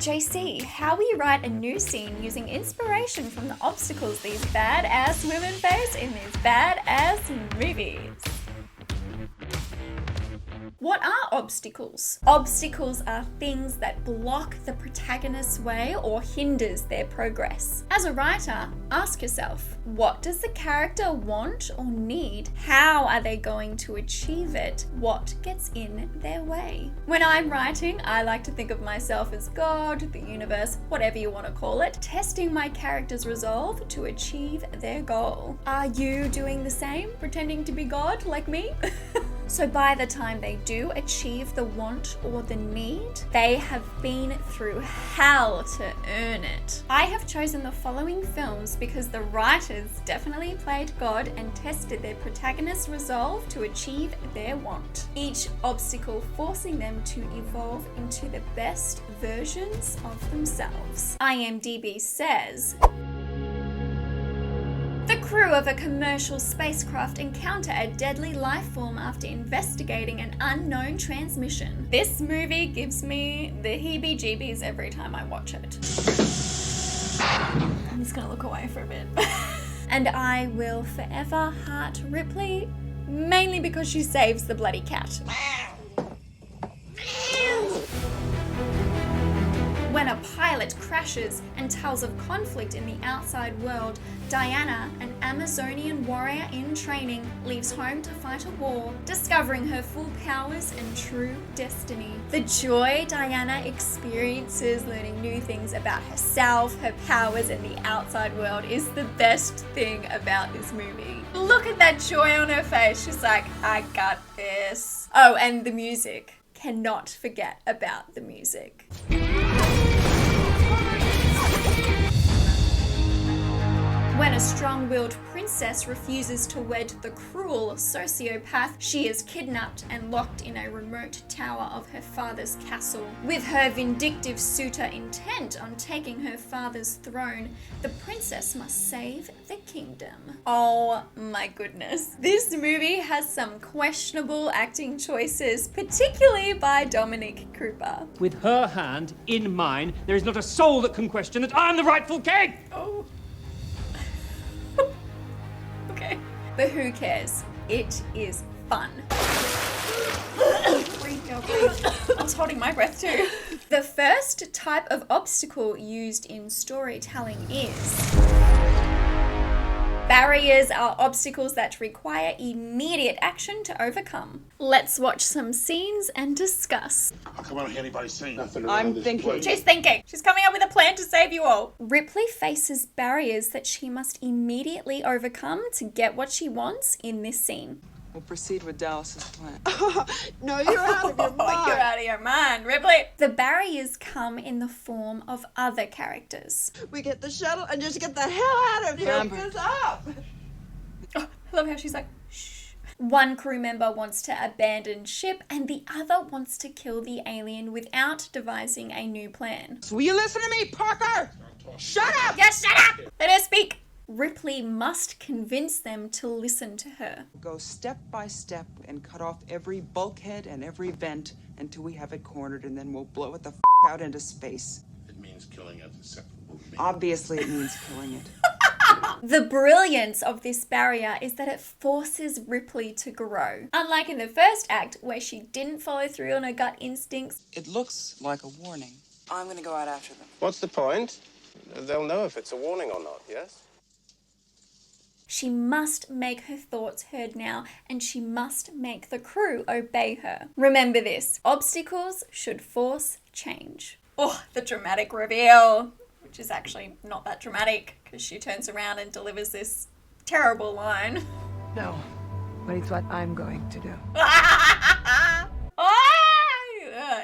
JC, how will you write a new scene using inspiration from the obstacles these badass women face in these badass movies? What are obstacles? Obstacles are things that block the protagonist's way or hinders their progress. As a writer, ask yourself, what does the character want or need? How are they going to achieve it? What gets in their way? When I'm writing, I like to think of myself as God, the universe, whatever you want to call it, testing my character's resolve to achieve their goal. Are you doing the same? Pretending to be God like me? So by the time they do achieve the want or the need, they have been through hell to earn it. I have chosen the following films because the writers definitely played God and tested their protagonist's resolve to achieve their want. Each obstacle forcing them to evolve into the best versions of themselves. IMDb says, the crew of a commercial spacecraft encounter a deadly life form after investigating an unknown transmission. This movie gives me the heebie-jeebies every time I watch it. I'm just gonna look away for a bit. And I will forever heart Ripley, mainly because she saves the bloody cat. When a pilot crashes and tells of conflict in the outside world, Diana, an Amazonian warrior in training, leaves home to fight a war, discovering her full powers and true destiny. The joy Diana experiences learning new things about herself, her powers, and the outside world is the best thing about this movie. Look at that joy on her face. She's like, I got this. Oh, and the music. Cannot forget about the music. When a strong-willed princess refuses to wed the cruel sociopath, she is kidnapped and locked in a remote tower of her father's castle. With her vindictive suitor intent on taking her father's throne, the princess must save the kingdom. Oh my goodness. This movie has some questionable acting choices, particularly by Dominic Cooper. With her hand in mine, there is not a soul that can question that I'm the rightful king! Oh. Okay. But who cares? It is fun. Breathe, girl, breathe. I was holding my breath too. The first type of obstacle used in storytelling is... barriers are obstacles that require immediate action to overcome. Let's watch some scenes and discuss. How come I don't hear anybody saying nothing? I'm thinking. She's thinking. She's coming up with a plan to save you all. Ripley faces barriers that she must immediately overcome to get what she wants in this scene. We'll proceed with Dallas's plan. No, you're out of your mind. You're out of your mind, Ripley. The barriers come in the form of other characters. We get the shuttle and just get the hell out of here. Amber. What's up? Oh, I love how she's like, shh. One crew member wants to abandon ship and the other wants to kill the alien without devising a new plan. Will you listen to me, Parker? Shut up! Yes, shut up! Let her speak. Ripley must convince them to listen to her. Go step by step and cut off every bulkhead and every vent until we have it cornered, and then we'll blow it the out into space. It means killing it separable from me. Obviously, it means killing it. The brilliance of this barrier is that it forces Ripley to grow. Unlike in the first act, where she didn't follow through on her gut instincts. It looks like a warning. I'm gonna go out after them. What's the point? They'll know if it's a warning or not, yes? She must make her thoughts heard now, and she must make the crew obey her. Remember this, obstacles should force change. Oh, the dramatic reveal, which is actually not that dramatic, because she turns around and delivers this terrible line. No, but it's what I'm going to do.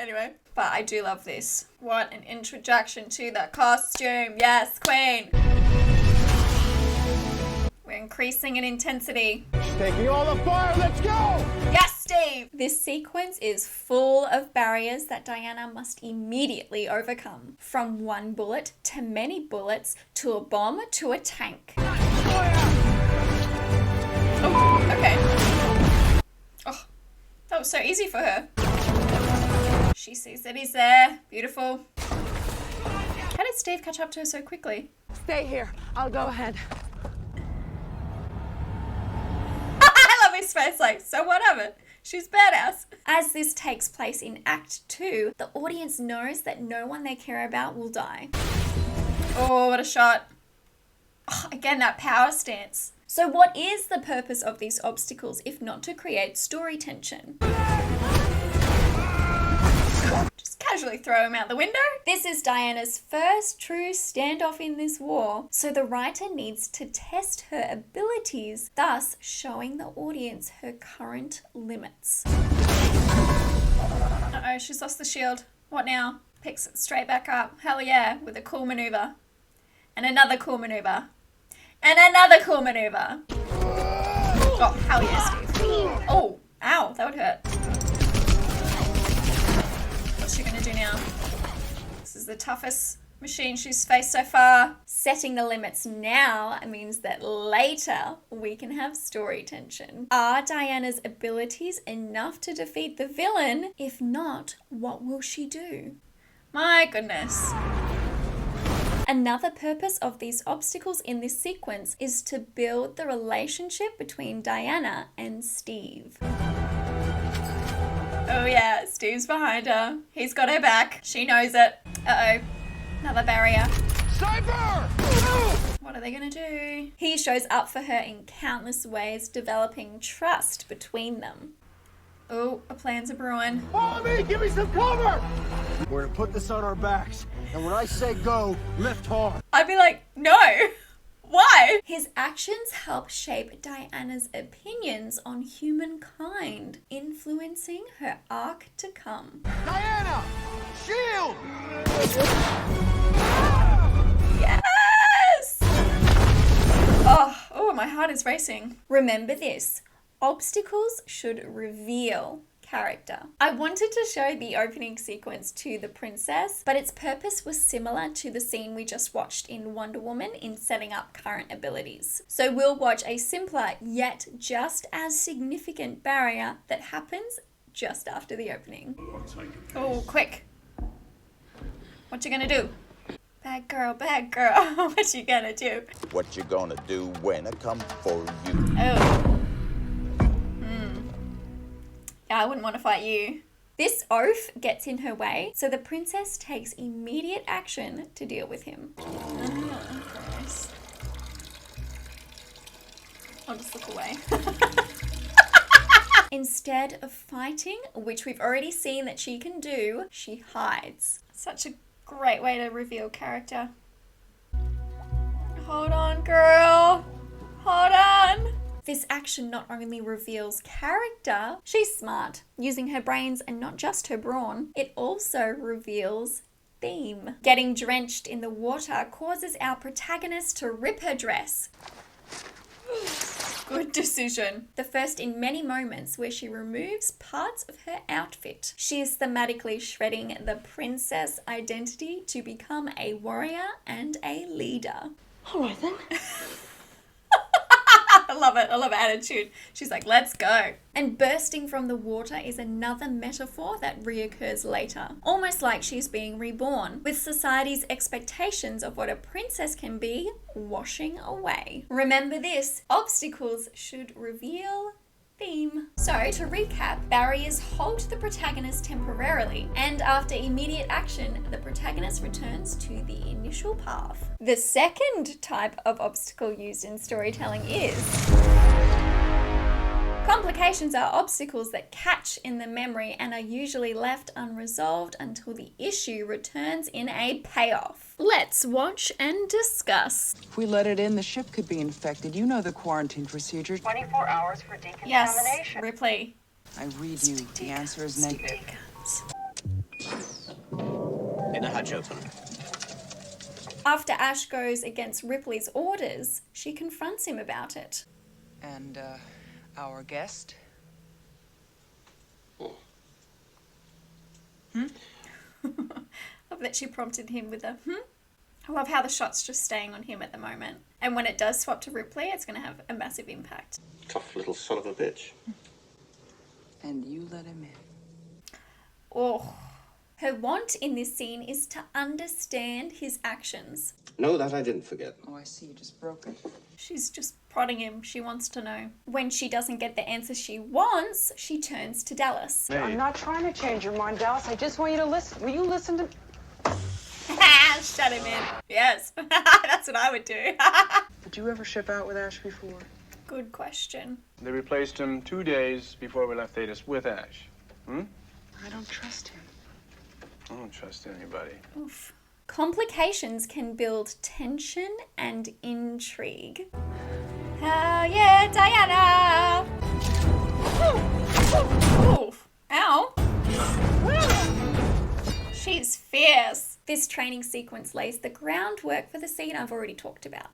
Anyway, but I do love this. What an introduction to the costume. Yes, queen. We're increasing in intensity. Taking all the fire, let's go! Yes, Steve! This sequence is full of barriers that Diana must immediately overcome. From one bullet to many bullets to a bomb to a tank. Oh, okay. Oh, that was so easy for her. She sees that he's there. Beautiful. Steve catch up to her so quickly? Stay here. I'll go ahead. I love his face, like, so whatever. She's badass. As this takes place in Act 2, the audience knows that no one they care about will die. Oh, what a shot. Oh, again, that power stance. So what is the purpose of these obstacles if not to create story tension? Just casually throw him out the window. This is Diana's first true standoff in this war, so the writer needs to test her abilities, thus showing the audience her current limits. Uh-oh, she's lost the shield. What now? Picks it straight back up. Hell yeah, with a cool maneuver. And another cool maneuver. And another cool maneuver. Oh, hell yeah, Steve. Oh, ow, that would hurt. What's she gonna do now? This is the toughest machine she's faced so far. Setting the limits now means that later we can have story tension. Are Diana's abilities enough to defeat the villain? If not, what will she do? My goodness. Another purpose of these obstacles in this sequence is to build the relationship between Diana and Steve. Oh yeah, Steve's behind her. He's got her back. She knows it. Uh-oh. Another barrier. Sniper! What are they gonna do? He shows up for her in countless ways, developing trust between them. Oh, a plan's a brewing. Follow me! Give me some cover! We're gonna put this on our backs, and when I say go, lift hard. I'd be like, no! Why? His actions help shape Diana's opinions on humankind, influencing her arc to come. Diana! Shield! Yes! Oh, my heart is racing. Remember this. Obstacles should reveal character. I wanted to show the opening sequence to the princess, but its purpose was similar to the scene we just watched in Wonder Woman in setting up current abilities. So we'll watch a simpler yet just as significant barrier that happens just after the opening. Oh, quick. What you gonna do? Bad girl, what you gonna do? What you gonna do when I come for you? Oh. Yeah, I wouldn't want to fight you. This oaf gets in her way, so the princess takes immediate action to deal with him. Oh, gross. I'll just look away. Instead of fighting, which we've already seen that she can do, she hides. Such a great way to reveal character. Hold on, girl. Hold on. This action not only reveals character, she's smart, using her brains and not just her brawn, it also reveals theme. Getting drenched in the water causes our protagonist to rip her dress. Good decision. The first in many moments where she removes parts of her outfit. She is thematically shredding the princess identity to become a warrior and a leader. All right then. I love it. I love her attitude. She's like, let's go. And bursting from the water is another metaphor that reoccurs later. Almost like she's being reborn, with society's expectations of what a princess can be washing away. Remember this, obstacles should reveal theme. So to recap, barriers hold the protagonist temporarily, and after immediate action, the protagonist returns to the initial path. The second type of obstacle used in storytelling is complications are obstacles that catch in the memory and are usually left unresolved until the issue returns in a payoff. Let's watch and discuss. If we let it in, the ship could be infected. You know the quarantine procedure. 24 hours for decontamination. Yes, Ripley. I read you. The answer is negative. In a hatch open. After Ash goes against Ripley's orders, she confronts him about it. And, our guest? I love that she prompted him with a I love how the shot's just staying on him at the moment. And when it does swap to Ripley, it's going to have a massive impact. Tough little son of a bitch. And you let him in. Oh, Her want in this scene is to understand his actions. No, that I didn't forget. Oh, I see. You just broke it. She's just prodding him. She wants to know. When she doesn't get the answer she wants, she turns to Dallas. Hey. I'm not trying to change your mind, Dallas. I just want you to listen. Will you listen to... Shut him in. Yes. That's what I would do. Did you ever ship out with Ash before? Good question. They replaced him 2 days before we left Thetis with Ash. I don't trust him. I don't trust anybody. Oof. Complications can build tension and intrigue. Hell yeah, Diana! Oof. Ow. She's fierce. This training sequence lays the groundwork for the scene I've already talked about.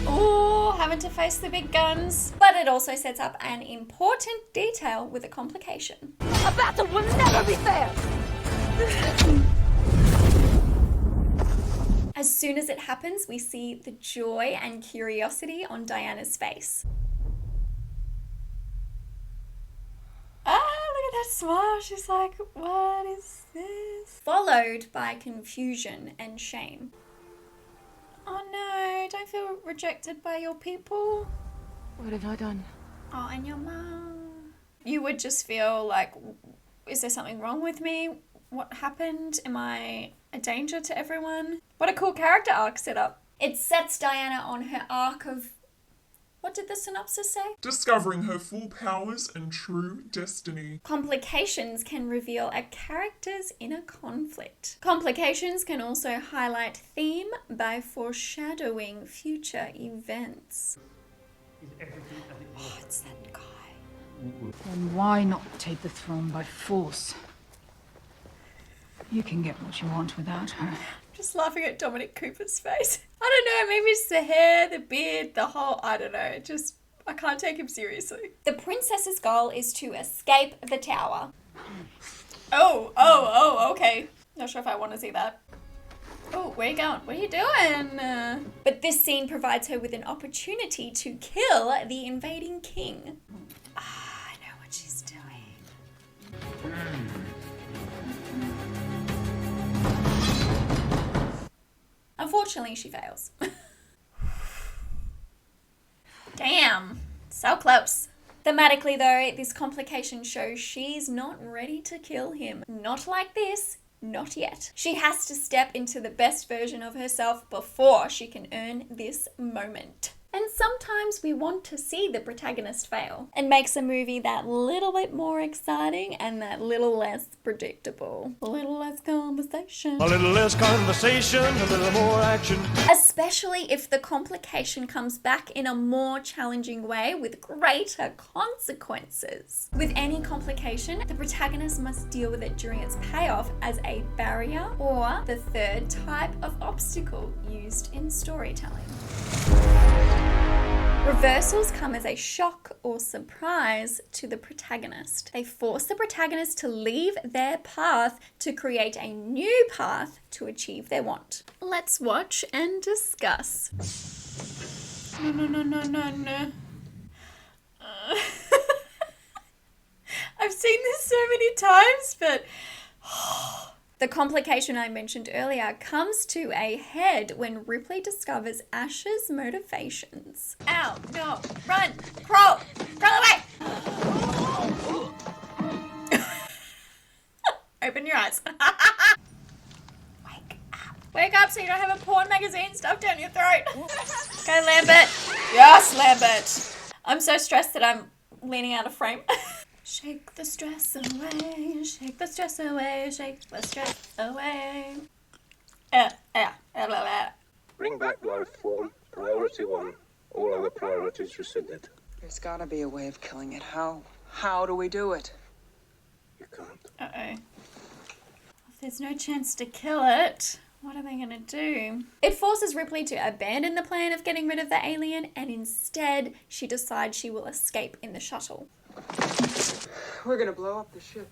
Ooh, having to face the big guns. But it also sets up an important detail with a complication. A battle will never be fair! As soon as it happens, we see the joy and curiosity on Diana's face. Ah, look at that smile. She's like, what is this? Followed by confusion and shame. Oh no, don't feel rejected by your people. What have I done? Oh, and your mom. You would just feel like, is there something wrong with me? What happened? Am I a danger to everyone? What a cool character arc setup. It sets Diana on her arc of, what did the synopsis say? Discovering her full powers and true destiny. Complications can reveal a character's inner conflict. Complications can also highlight theme by foreshadowing future events. Oh, it's that guy. Then why not take the throne by force? You can get what you want without her. Just laughing at Dominic Cooper's face. I don't know, maybe it's the hair, the beard, the whole, I don't know, just, I can't take him seriously. The princess's goal is to escape the tower. Oh, okay. Not sure if I want to see that. Oh, where are you going? What are you doing? But this scene provides her with an opportunity to kill the invading king. Ah, I know what she's doing. Unfortunately, she fails. Damn, so close. Thematically though, this complication shows she's not ready to kill him. Not like this, not yet. She has to step into the best version of herself before she can earn this moment. And sometimes we want to see the protagonist fail. It makes a movie that little bit more exciting and that little less predictable. A little less conversation. A little less conversation, a little more action. Especially if the complication comes back in a more challenging way with greater consequences. With any complication, the protagonist must deal with it during its payoff as a barrier or the third type of obstacle used in storytelling. Reversals come as a shock or surprise to the protagonist. They force the protagonist to leave their path to create a new path to achieve their want. Let's watch and discuss. No. I've seen this so many times, but... The complication I mentioned earlier comes to a head when Ripley discovers Ash's motivations. Ow, no, run, crawl away! Open your eyes. Wake up so you don't have a porn magazine stuffed down your throat. Go, Lambert. Yes, Lambert. I'm so stressed that I'm leaning out of frame. Shake the stress away, shake the stress away, shake the stress away. Bring back life form, priority 1. All other priorities rescinded. There's gotta be a way of killing it. How? How do we do it? You can't. Uh-oh. If there's no chance to kill it, what are they gonna do? It forces Ripley to abandon the plan of getting rid of the alien, and instead she decides she will escape in the shuttle. We're gonna blow up the ship.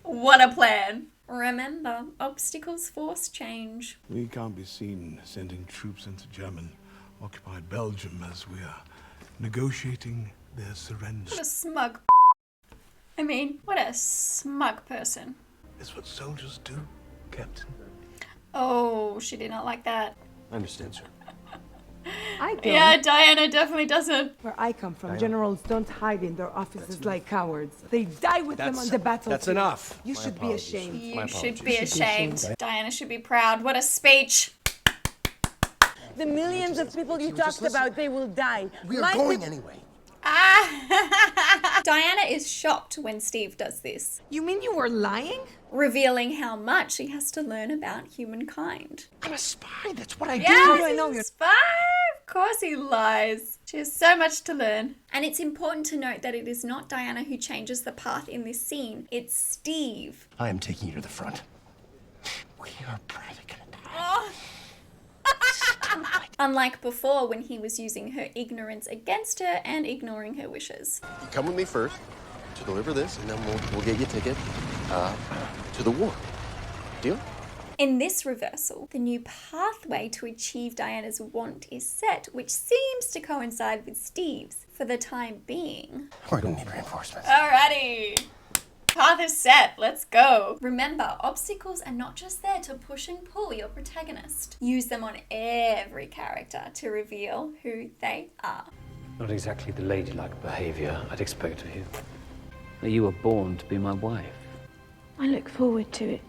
What a plan. Remember, obstacles force change. We can't be seen sending troops into German-occupied Belgium as we are negotiating their surrender. What a smug... I mean, what a smug person. is what soldiers do, Captain. Oh, she did not like that. I understand, sir. I don't. Yeah, Diana definitely doesn't. Where I come from, generals don't hide in their offices like cowards. They die with them on the battlefield. That's enough. You should be ashamed. You should be ashamed. Diana should be proud. What a speech. The millions of people you talked about, they will die. We are going anyway. Diana is shocked when Steve does this, You mean you were lying? revealing how much she has to learn about humankind. I'm a spy. That's what I do. Yes, I know he's you're- a spy. Of course he lies. She has so much to learn. And it's important to note that it is not Diana who changes the path in this scene. It's Steve. I am taking you to the front. We are probably gonna die. Oh. Unlike before when he was using her ignorance against her and ignoring her wishes. You come with me first to deliver this, and then we'll get you a ticket to the war. Deal? In this reversal, the new pathway to achieve Diana's want is set, which seems to coincide with Steve's for the time being. We're gonna need reinforcements. Alrighty. Path is set. Let's go. Remember, obstacles are not just there to push and pull your protagonist. Use them on every character to reveal who they are. Not exactly the ladylike behaviour I'd expect of you. But you were born to be my wife. I look forward to it.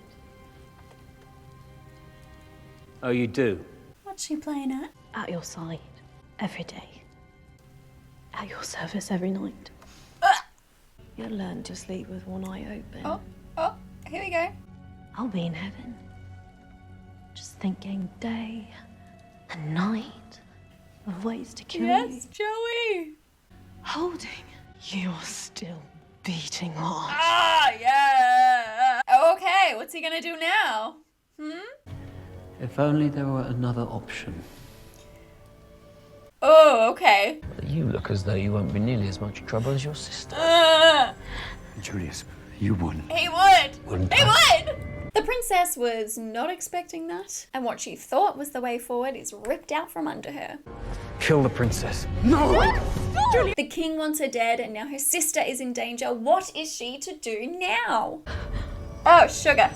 Oh, you do? What's she playing at? At your side, every day. At your service every night. You'll learn to sleep with one eye open. Oh, here we go. I'll be in heaven. Just thinking day and night of ways to kill you. Yes, Joey. Holding your still beating heart. Ah, yeah. Okay, what's he gonna do now? If only there were another option. Oh, okay. You look as though you won't be nearly as much trouble as your sister. Julius, you wouldn't. He would. Wouldn't He I? would. The princess was not expecting that, and what she thought was the way forward is ripped out from under her. Kill the princess. The king wants her dead, and now her sister is in danger. What is she to do now? Oh, sugar.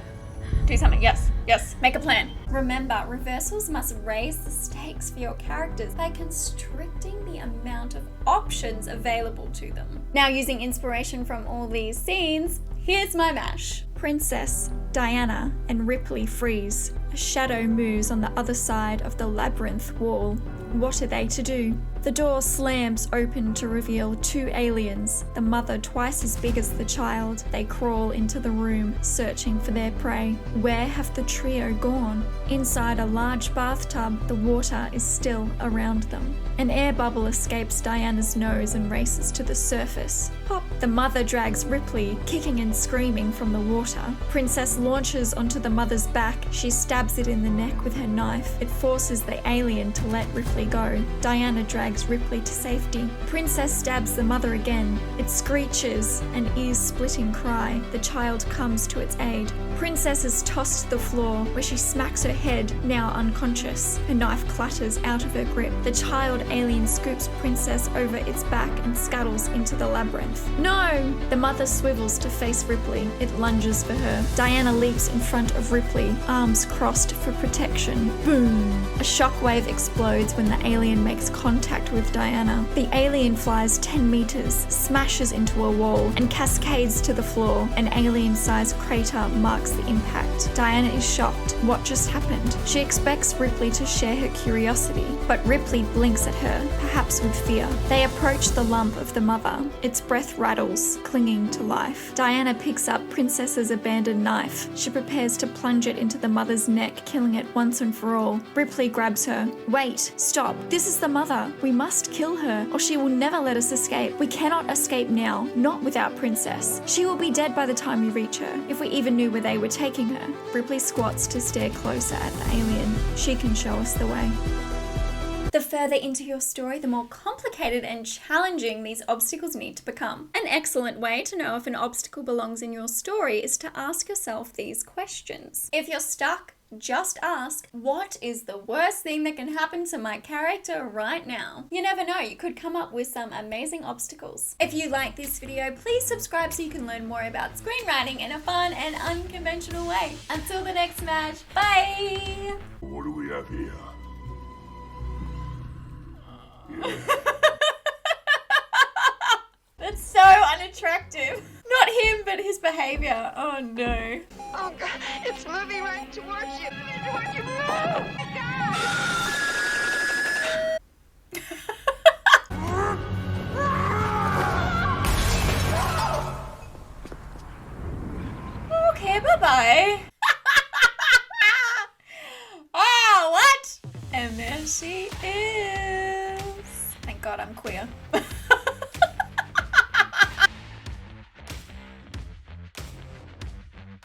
Do something. Yes, make a plan. Remember, reversals must raise the stakes for your characters by constricting the amount of options available to them. Now, using inspiration from all these scenes, here's my mash. Princess, Diana, and Ripley freeze. A shadow moves on the other side of the labyrinth wall. What are they to do? The door slams open to reveal two aliens, the mother twice as big as the child. They crawl into the room, searching for their prey. Where have the trio gone? Inside a large bathtub, the water is still around them. An air bubble escapes Diana's nose and races to the surface. Pop! The mother drags Ripley, kicking and screaming, from the water. Princess launches onto the mother's back. She stabs it in the neck with her knife. It forces the alien to let Ripley go. Diana drags Ripley to safety. Princess stabs the mother again. It screeches, an ear-splitting cry. The child comes to its aid. Princess is tossed to the floor, where she smacks her head, now unconscious. Her knife clatters out of her grip. The child alien scoops Princess over its back and scuttles into the labyrinth. No! The mother swivels to face Ripley. It lunges for her. Diana leaps in front of Ripley, arms crossed for protection. Boom! A shockwave explodes when the alien makes contact with Diana. The alien flies 10 meters, smashes into a wall, and cascades to the floor. An alien-sized crater marks the impact. Diana is shocked. What just happened? She expects Ripley to share her curiosity, but Ripley blinks at her, perhaps with fear. They approach the lump of the mother. Its breath rattles, clinging to life. Diana picks up Princess's abandoned knife. She prepares to plunge it into the mother's neck, killing it once and for all. Ripley grabs her. Wait, stop. This is the mother. We must kill her, or she will never let us escape. We cannot escape now, not without Princess. She will be dead by the time we reach her, if we even knew where they were taking her. Ripley squats to stare closer at the alien. She can show us the way. The further into your story, the more complicated and challenging these obstacles need to become. An excellent way to know if an obstacle belongs in your story is to ask yourself these questions. If you're stuck, just ask, what is the worst thing that can happen to my character right now? You never know, you could come up with some amazing obstacles. If you like this video, please subscribe so you can learn more about screenwriting in a fun and unconventional way. Until the next match, bye! What do we have here? That's so unattractive. Not him, but his behavior. Oh no. Oh God, it's moving right towards you. Towards you. Move! Okay, bye-bye. Oh, what? And there she is. Thank God I'm queer.